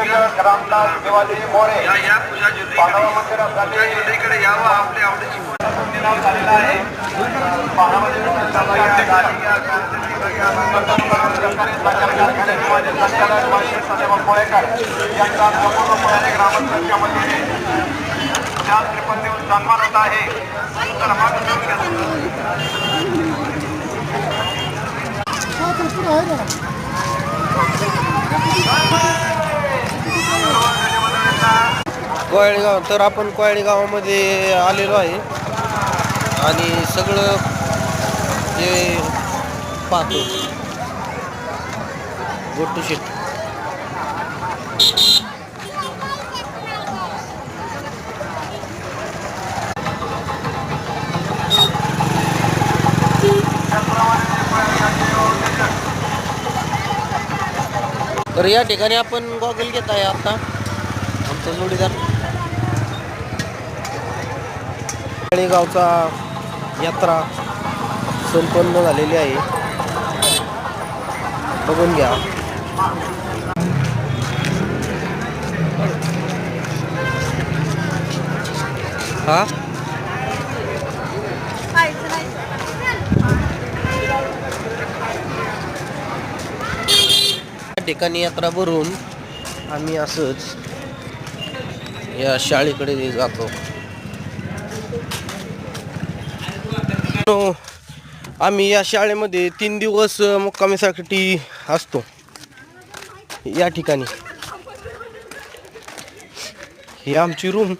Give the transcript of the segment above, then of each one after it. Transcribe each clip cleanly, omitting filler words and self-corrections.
ग्रामदास शिवाजी मोरे या पूजा ज्योतीकडे यावं. आपल्या आवडीची झालेला आहे. सन्मान होत आहे. कोयळेगाव. तर आपण कोयळे गावामध्ये आलेलो आहे आणि सगळं जे पाहतो गोटू शेट. तर या ठिकाणी आपण गॉगल घेत आहे आता आमचा जोडीदार. कोयळेगावचा यात्रा संपन्न झालेली आहे, बघून घ्या. हा ठिकाणी यात्रा भरून आम्ही असंच या शाळेकडे जातो. आम्ही या शाळेमध्ये 3 दिवस मुक्कामीसाठी असतो. या ठिकाणी ही आमची रूम.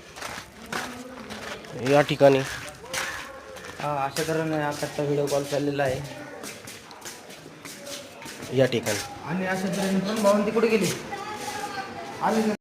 या ठिकाणी अशा तऱ्हेने आताचा व्हिडिओ कॉल चाललेला आहे. या ठिकाणी आणि अशा तऱ्हेने पण भावंती कुठे गेली आली